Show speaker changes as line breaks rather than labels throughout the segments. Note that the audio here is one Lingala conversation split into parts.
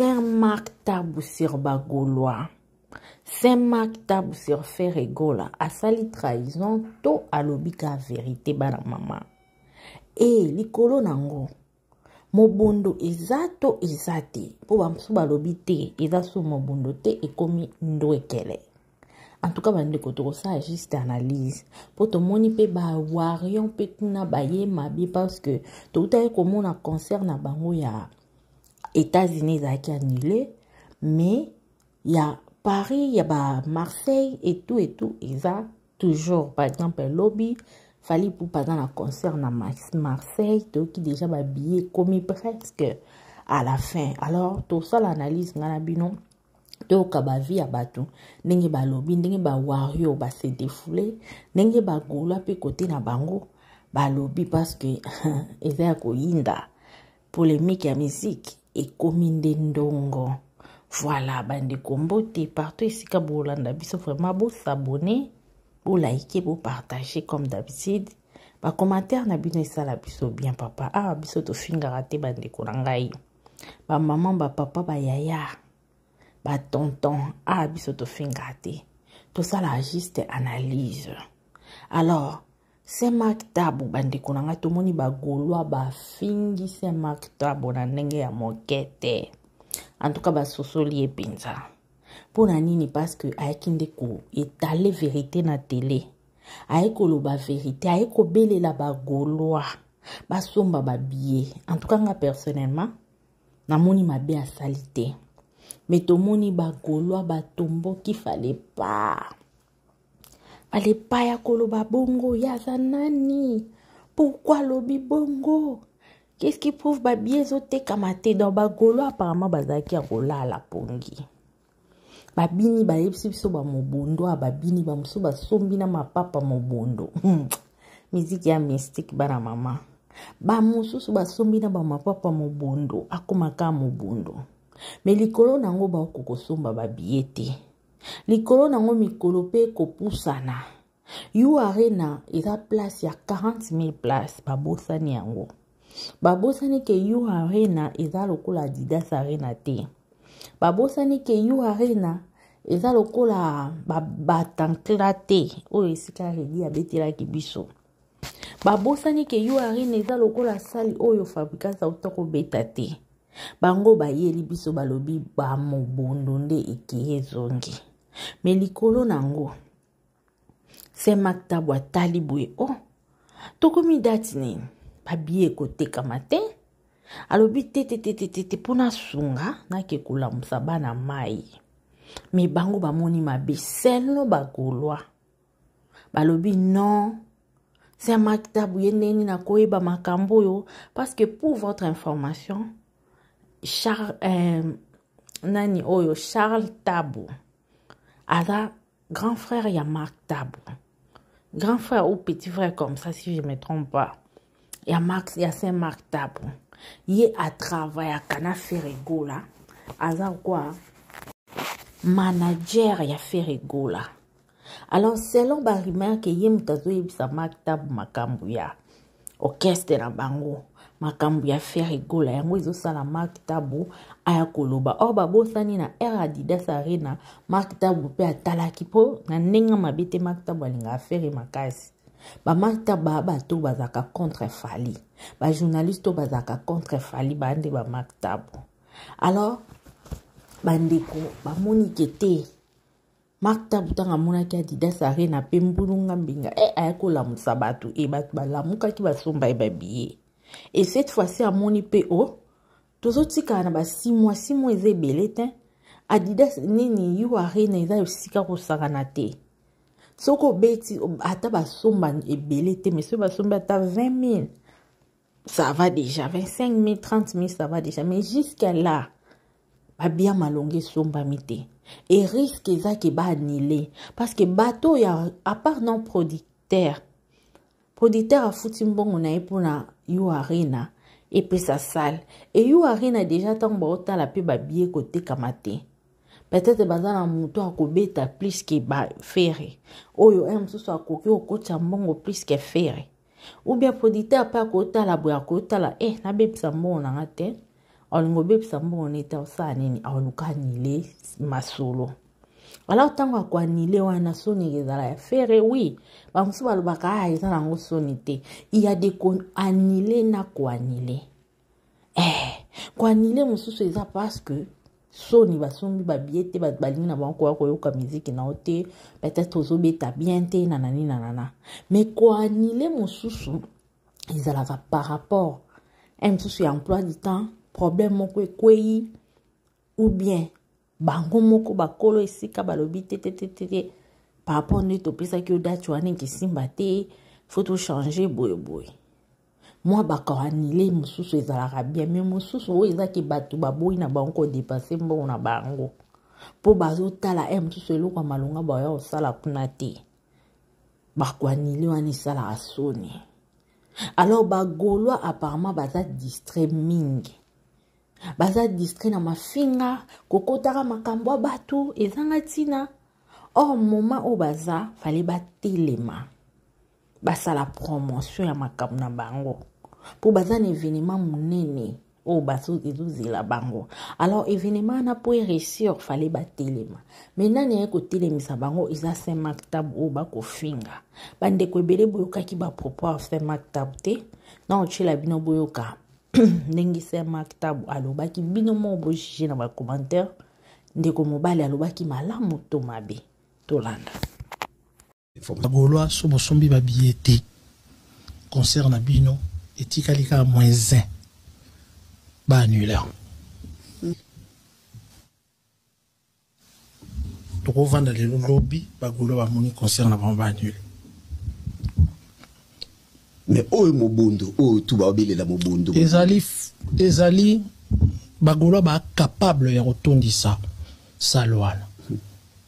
Saint-Marc Tabou sur Bagolois. Saint-Marc Tabou sur Ferregola. A sali trahison to alobika vérité bana mama. Likolo nango. Mobondo ezato ezate. Po bamsu balobi te. Ezaso mobondo te ekomi ndwekele. En tout cas, bande koto ça juste analyse. Pour tout moni pe ba warion pe kuna ba ye mabi parce que tout à comme on a concert na bango ya États-Unis qui annulé, mais il y a Paris, il y a ba Marseille et tout ça toujours par exemple lobby fallait pour pendant la concert na Marseille donc qui déjà ba billet commis presque à la fin. Alors tout ça l'analyse na bino to kabavi ya batu ndenge ba lobby ndenge ba wario ba se défouler ndenge ba gola pe côté na bango ba lobby parce que eza ko yinda polémique ya musique et kominde ndongo. Voilà bande kombote partout ici ka bolanda biso vraiment beau s'abonner, beau liker, beau partager comme d'habitude. Ba commentaire na bino esala biso bien papa. Biso to finga raté bande ko ngai. Ba maman ba papa ba yaya. Ba tonton biso to finga raté. Tout ça la juste analyse. Alors Saint-Marc Tabou bande ko nanga to moni ba golwa ba fingi Saint-Marc Tabou na ndenge ya mokete. En tout cas ba sosoli penza. Pour nini parce que aekinde ko étaler vérité na télé. Aeko loba vérité, aeko bele la ba golwa. Ba somba ba billet. En tout cas nga personnellement na moni mabe a salité. Mais to moni ba golwa ba tombo qui fallait pas. Fallait pas ya koloba bongo ya zanani. Pourquoi lobi bongo? Qu'est-ce qui prouve ba biezote kamate dans ba golo apparemment bazaki rola la pongi. Ba bini ba yepsi biso ba mobondo ba bini ba muso ba sombi na mapapa mobondo. Musique ya mystique bana mama. Ba mususu ba sombi na ba mapapa mobondo akomaka mobondo. Mais likolo nango ba kokosomba ba biete. Likolo nango mikolo pe kopusana. You arena eza place ya 40,000 places ba bosani yango. Babosani ke You Arena eza lokola Adidas Arena te. Babosani ke You Arena eza lokola batankla te. Esika redi abetela kibiso. Babosani ke You Arena eza lokola sali oyo fabrikasa utoko beta te. Bango bayeli biso balobi ba mobondo nde ekeye zongi. Me likolo nango Saint-Marc Tabou atali boye. Tokomi dati nini? Babie kote kamate alobi te pona sunga na ke kula musaba na mai mi bango ba moni mabe selo ba golwa balobi non Saint-Marc Tabou yeneni na koyeba makambo yo parce que pour votre information Charles Tabou ada grand frère ya Marc Tabou, grand frère ou petit frère comme ça si je me trompe pas. Il y a Saint-Marc Tabou. Il est à travailler à Kana Ferregola. Azar quoi? Manager ya Ferregola. Alors, selon Barimère, que yem tazo yebisa Marc Tabou makambuya. Orchestre na bango. Makambuya Ferregola. Yango izo sala Marc Tabou aya koloba. Or babosani na Air Adidas Arena. Marc Tabou pe atalaki po. Na nenga mabete Marc Tabou alinga affaire makasi. Ba Marc Tabou bato bazaka contre Fali. Ba journaliste bazaka contre Fali bande ba Marc Tabou. Alors bandeko ba moni kete Marc Tabou tanga mona ki Adidas Arena pe mbulunga mbinga ayako la musabatu batu ba lamuka ki basomba ba biye. Et cette fois-ci à moni pe tozotika na ba 6 mois eze belete Adidas nini You Arena eza yosika ko sakana te. Soko beti ata basomba ebele te mais basomba ata 20,000 ça va déjà 25,000 30,000 ça va déjà mais jusqu'à là ba bien malonge somba mité et risque eza ke ba annulé parce que bateau ya à part non producteur a foutu mbongo na epona You Arena et puis sa salle et You Arena déjà tant ba otala pe ba billet côté kamate. Peut-être bazana muto akobeta plus que ba faire. Oyo msusu akoki okocha mbongo plus que faire. Ou bien producteur pa kota la boya kota la na bebisa mbongo na ngate. olingo bebisa mbongo nete osala nini aoluka anile masolo. Alors tango ko anile wana soni ezala ya fere oui bamusu balobaka eza nango soni te. Il y a des kon anile na ko anile. Ko anile mususu eza parce que soni basombi babiete balingi na bango ko yoka musique na ote peut-être ozobeta bien te nanani nanana. Mais ko anile mususu ezalaka par rapport mususu ya emploi du temps problème moko ekweyi ou bien bango moko bakolo esika balobi te par rapport ne topesaki odati wana nkisimba te faut to changer boye. Moi baka anile mususu ezalaka bien mais mususu oyo ezaki bato baboyi na bango ko dépasser mbongo na bango po bazotala mususu eloko ya malonga baya osala kuna te bako anile wana esalaka soni. Alors bagolwa apparemment baza distrait mingi. Baza distrait na mafinga kokotaka makambo bato ezanga tina. Or moment o baza fallait batelema. Basa la promotion ya makambo na bango. Pour baza un événement munene o baso ezuzela bango. Alors événement na po réussir fallait batelema. Maintenant ne ko telemisa bango eza Saint Maktab o ba ko finga. Bande ko ebele boyoka ki ba propos Saint Maktab te. Na ochela bino boyoka. Ndenge Saint Maktab alobaki bino mo bo jije na ba commentaire. Ndeko mobali alobaki malamu to mabe. Tolanda.
Bagolwa so bosombi ba billet concert na bino etikalika -1 ba annulaire. Toko vanda le lobby bagolwa ba moni concert na ba annulaire.
Mais oyo mobondo oyo tu ba obelela mobondo
ezali bagolwa ba capable ya kotondisa salwana.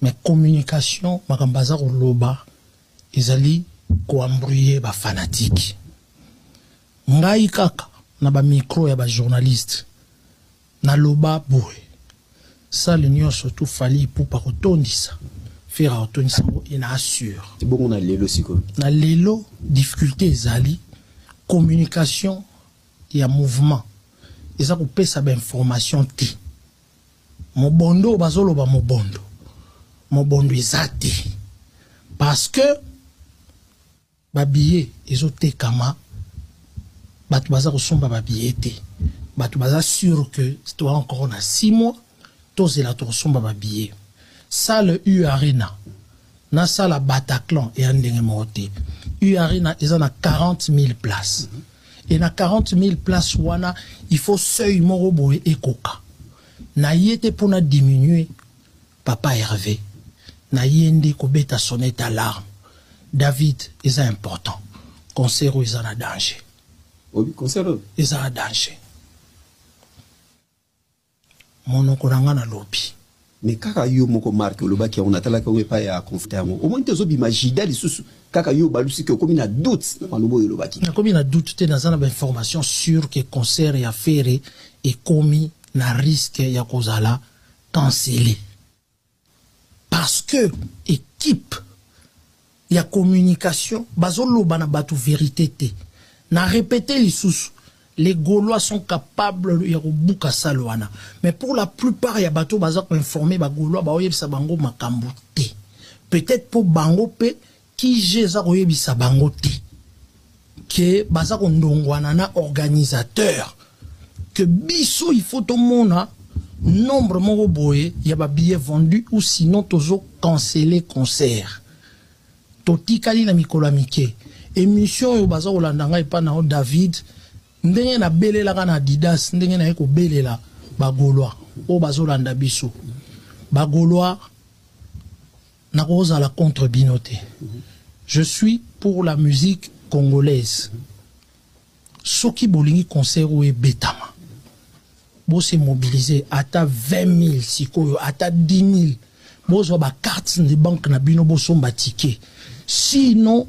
Mais communication makambaza ko loba ezali ko embrouiller ba fanatique. Ngai kaka na ba micro ya ba journaliste na loba boy. Ça l'union surtout fali pour pas retondisa. Faire retondisa il assure.
C'est bon on a lelo siko.
Na lelo difficulté ezali communication ya mouvement. Eza ko pesa ba information ti. Mobondo bazolo ba mobondo. Mobondo ezate. Parce que babillet ezote kama batu baza kosomba babillet te. Batu baza sûr que c'est encore na 6 mois tozela to kosomba babillet. Ça le U Arena na sala Bataclan et ndenge mote. U Arena eza na 40 000 places. Et na 40 000 places wana il faut seuil moko boye ekoka. Na yete pona diminuer papa Hervé. Na yende ko beta sonnette alarme. David est important. Concert est en danger.
Oui, concert
est en danger. Mon koranga na lobby.
Mais kaka yo moko marque le baki on atala ko pa ya confortable. Au moins tezo bi magida li susu kaka yo balusi ke komi na doute na lobo yo baki.
Na komi na doute te dans une information sûre que concert ya faire et komi na risque ya kozala cancellé. Parce que équipe il y a communication bazolo bana batu vérité te na répéter les sous les Gaulois sont capables de buka salwana mais pour la plupart il y a bateau bazak informer ba Gaulois ba oyebisa bango makambo te peut-être pour bango pe qui jeza oyebisa bango te que bazak ndongwana na organisateur que biso il faut tout monde nombre moko boye ya ba billets vendus ou sinon tozo canceller concert totikali na mikolo mike émission yo baza olandanga epa na David ndenge na belela kana Adidas ndenge na eko belela bagolwa o bazolanda biso bagolwa na koza la contre binoté. Je suis pour la musique congolaise. Soki bolingi concert ou betama bo se mobiliser ata 20 000 sikoyo ata 10 000 bozo ba carte de banque na bino bo somba ticket. Sinon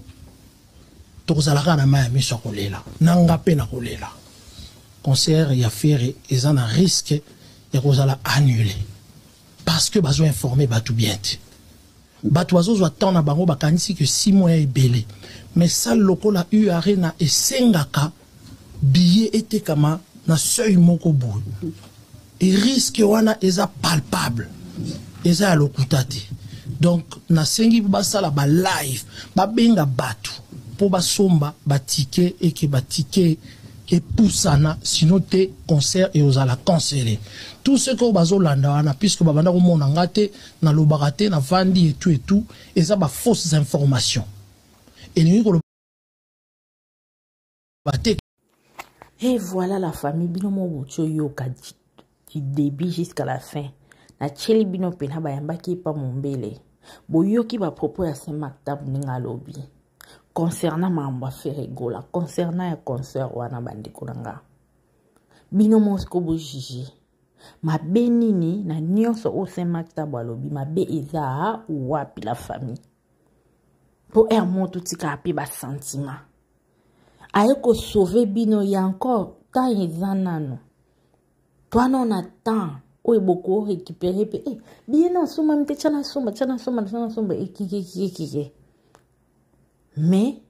tozalaka na maya miso kolela nanga pe na kolela concert ya faire eza na risque ya kozala annuler parce que bazo informer batu bien batu bazo attend na bango bakanisi que 6 mois mais ça lokola U Arena esengaka billet était kama na seuil moko boy et risque wana eza palpable eza ya lokuta te. Donc nasengi basala ba live babenga batu po basomba batike et que batike et poussana sinon te concert et ozala cancellé. Tout ce que bazolanda wana puisque babanda ko mona ngate na lobakate na vandi et tout et ça ba fausses informations. Et ni ko baté.
Et voilà la famille bino mo bocho yoka du début jusqu'à la fin. Na cheli bino pena bayamba ki pa mombele. Boyoki ba propos ya Saint-Mactab ninga lobi. Concernant Mamba Ferregola, concernant un concert wana bandeko nanga. Bino mosko bo jiji. Ma benini na nyonso o Saint-Mactab lobi ma be eza ou wapi la famille. Po monto tika api ba sentiment. Ayeko sauver bino ya encore ta ezanano. Toi non attend. Oye beaucoup récupérer pe bien non soma mte chana soma kike. Mais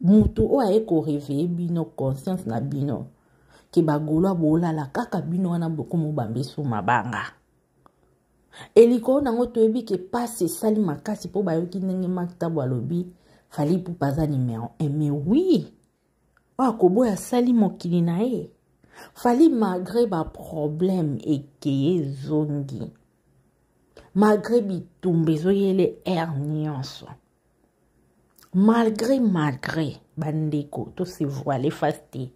mutu o ayeko réveiller bino conscience na bino ke bagolo bola la kaka bino wana boko mo bambesu mabanga. Eliko nango toyebi ke passe sali makasi po bayoki ndenge Mactab alobi fali pou paza numéro 1. Mais oui, akobo ya sali mokili na e. Fali malgré ba problème ekeye zongi. Malgré bitumbe zoyele nyonso. Malgré bandeko to se voile fasté.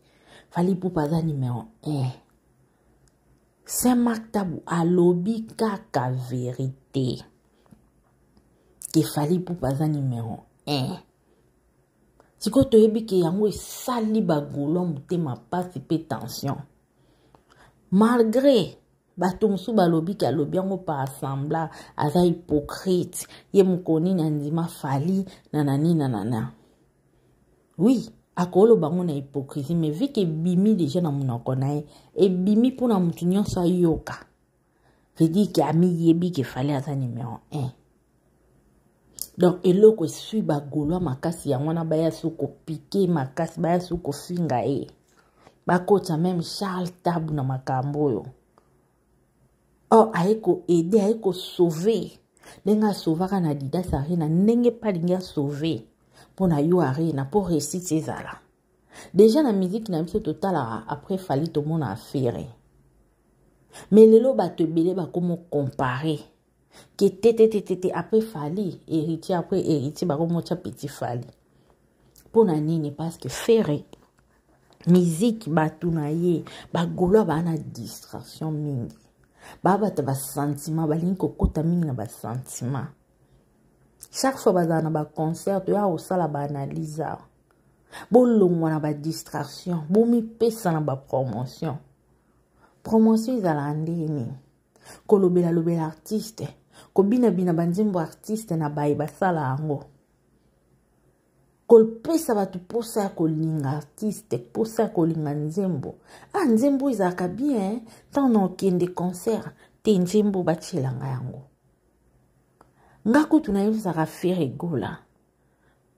Fali pou paza numéro 1. Saint-Mactab alobi kaka vérité. Ke fali pou paza numéro 1. Siko toyebi ke yango sali bagolo mutema pasi pe tension. Malgré bato musu balobi ke alobi yango pa assembla aza hypocrite ye mukoni na ndima fali nanani nanana. Oui, akolo bango na hypocrisie mais vu que bimi déjà na munoko na e bimi pona mutu nyonso yoka. Veut dire que ami yebi ke fali aza numéro 1. Donc, eloko esui bagolo makasi ya wana baya suko piqué makasi baya suko finga e. Bakota même Charles Tabu na makambo yo. Oh, aeko aider, aeko sauver. Nenga sauvaka na Didas Arena, nenge pa linga sauver. Pona yo arena, pour réussir ezala. Déjà na musique na miso total après fali to mona affaire. Mais lelo bato belé ba komo comparer. Qui était après fali héritier après héritier ba komo cha petit fali pour na nini parce que faire musique batu na ye ba golo ba na distraction mingi ba ba sentiment ba linko kota mingi na ba sentiment chaque fois ba na ba concert ya o sala ba analyse bo longwa na ba distraction bo mi pesa na ba promotion izala ndini kolobela lobela artiste kobina bina banzembo artiste na bayi basala ango kolpesa batu posa ya kolinga artiste posa ya kolinga nzembo nzembo izaka bien tant na okende concert te nzembo bachelanga yango nga kutu na yebisaka Ferregola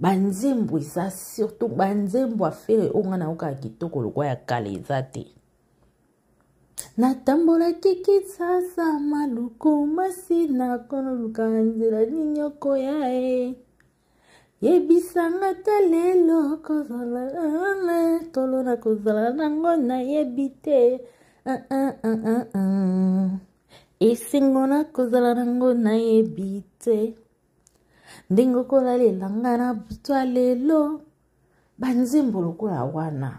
banzembo eza surtout banzembo afere onga na oka kitoko lokwa ya kale eza te. Natambola kiki sasa maluku masina kono lukanzela ninyoko yae. Yebisanga talelo kozala tolo na kozala nango na yebite. Esingo na kozala nango na yebite. Ndingo kola lelanga na butwa lelo. Banzimbo lokola wana.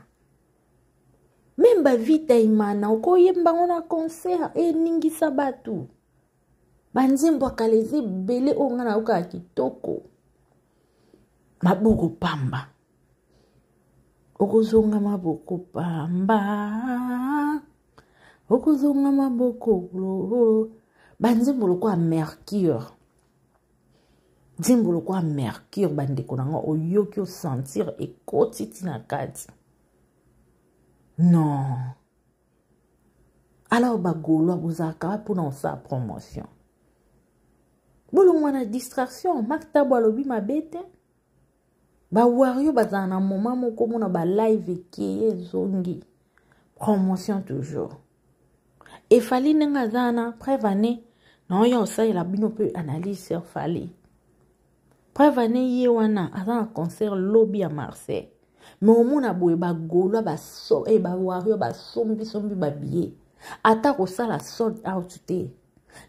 Memba vita imana oko yemba ngona concert ningi sabatu. Banzimbo akalezi bele onga na uka kitoko. Mabuku pamba. Okuzonga mabuku pamba. Okuzonga mabuku banzimbo lokwa mercure. Nzimbo lokwa mercure bandeko nanga oyoki o sentir ekoti tina kati. Non. Alors bagolo abuzaka pour sa promotion. Bolo mwana distraction Mactab alobi mabete. Ba wario bazana moment moko mona ba live ekeye zongi. promotion toujours. Et fali nenga zana prévané non yo ça il a bino peu analyse sur fali. Prévané ye wana azana concert lobby à Marseille. Mais au monde a boué ba golo ba so e ba wario ba sombi ba billet. Ata ko ça la sold out te.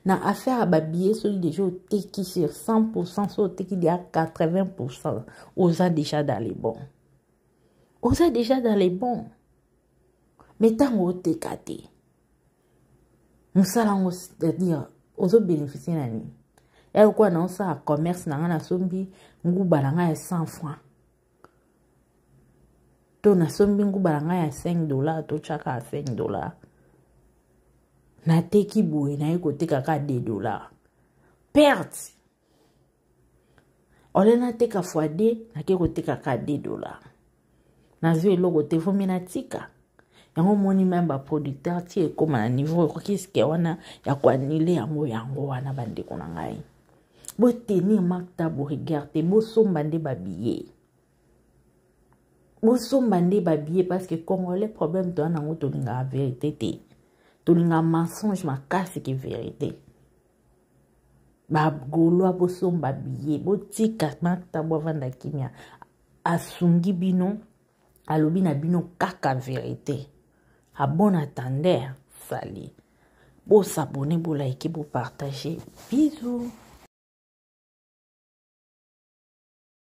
Na affaire ba billet celui déjà te qui sur 100% so te qui a 80% osa déjà dans les bons. Osa déjà dans les bons. Mais tant au te kate. Musala c'est-à-dire ozo bénéficier nani. Ya quoi non ça commerce na ngana sombi nguba na nga 100 francs. To na sombi nguba na nga $5 to chaka $5. Na teki boue na yeko teka ka $2. Perte. Ole na teka fois 2 na keko teka ka $2. Na zwe logo te fomi na tika. Yango moni même ba producteur ti e koma na niveau ko kiske wana ya kwa nile yango wana bande kona ngai. Bo tenir makta bo regarder bo somba nde ba billet. Bo somba nde ba billet parce que congolais problème to na ngoto linga vérité te. To linga mensonge ma casse que vérité. Ba golo bo somba billet bo tika makta bo vanda kimia asungi bino alobi na bino kaka vérité. À bon attendeur, salut. Bon s'abonner, bon liker, bon partager. Bisous.